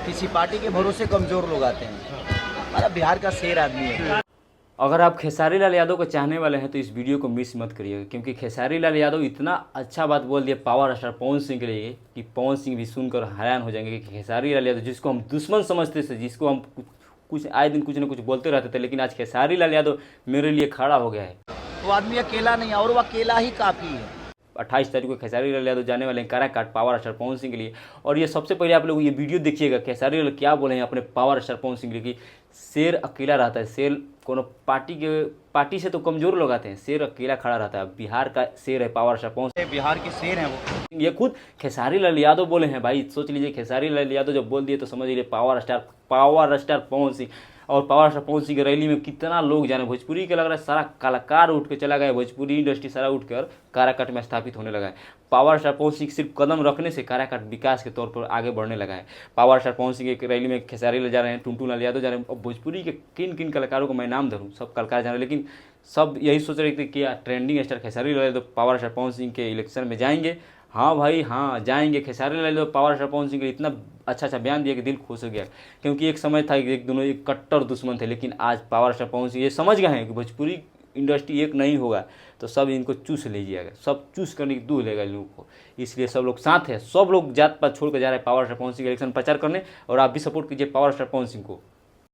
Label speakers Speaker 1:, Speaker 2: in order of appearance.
Speaker 1: किसी पार्टी के भरोसे कमज़ोर लोग आते हैं। हमारा बिहार का शेर आदमी है।
Speaker 2: अगर आप खेसारी लाल यादव को चाहने वाले हैं तो इस वीडियो को मिस मत करिएगा, क्योंकि खेसारी लाल यादव इतना अच्छा बात बोल दिया पावर स्टार पवन सिंह के लिए कि पवन सिंह भी सुनकर हैरान हो जाएंगे कि खेसारी लाल यादव जिसको हम दुश्मन समझते थे, जिसको हम कुछ आए दिन कुछ ना कुछ बोलते रहते थे, लेकिन आज खेसारी लाल यादव मेरे लिए खड़ा हो गया है।
Speaker 1: वो आदमी अकेला नहीं है और वो अकेला ही काफ़ी है।
Speaker 2: 28 तारीख को खेसारी लाल यादव जाने वाले हैं काराकाट पावर स्टार पवन सिंह के लिए। और ये सबसे पहले आप लोग ये वीडियो देखिएगा खेसारी लाल क्या बोले हैं अपने पावर स्टार पवन सिंह के लिए कि शेर अकेला रहता है, शेर कोनो पार्टी से तो कमजोर लोग आते हैं, शेर अकेला खड़ा रहता है। बिहार का शेर है पावर स्टार पवन सिंह,
Speaker 1: बिहार के शेर हैं वो।
Speaker 2: ये खुद खेसारी लाल यादव बोले हैं भाई। सोच लीजिए खेसारी लाल यादव जब बोल दिए तो समझ लीजिए पावर स्टार पवन सिंह। और पावर स्टार पवन सिंह की रैली में कितना लोग जाने, भोजपुरी के लग रहा है सारा कलाकार उठ के चला गया, भोजपुरी इंडस्ट्री सारा उठ कर काराकाट में स्थापित होने लगा है। पावर स्टार पवन सिंह सिर्फ कदम रखने से काराकाट विकास के तौर पर आगे बढ़ने लगा है। पावर स्टार पवन सिंह की रैली में खेसारी लाल जा रहे हैं, टुनटुन लाल यादव जा रहे हैं। और भोजपुरी के किन किन कलाकारों को मैं नाम धरूँ, सब कलाकार जा रहे हैं, लेकिन सब यही सोच रहे थे कि trending star Khesari Lal Yadav power star Pawan Singh के इलेक्शन में जाएंगे। हाँ भाई हाँ जाएंगे। खेसारी लाल यादव पावर स्टार पवन सिंह के इतना अच्छा बयान दिया कि दिल खुश हो गया, क्योंकि एक समय था कि एक दोनों एक कट्टर दुश्मन थे, लेकिन आज पावर स्टार पवन सिंह ये समझ गए हैं कि भोजपुरी इंडस्ट्री एक नहीं होगा तो सब इनको चूस लीजिएगा, सब चूस करने की दूर लेगा इन लोगों को। इसलिए सब लोग साथ हैं, सब लोग जात पात छोड़ कर जा रहे हैं पावर स्टार पवन सिंह के इलेक्शन प्रचार करने। और आप भी सपोर्ट कीजिए पावर स्टार पवन सिंह को।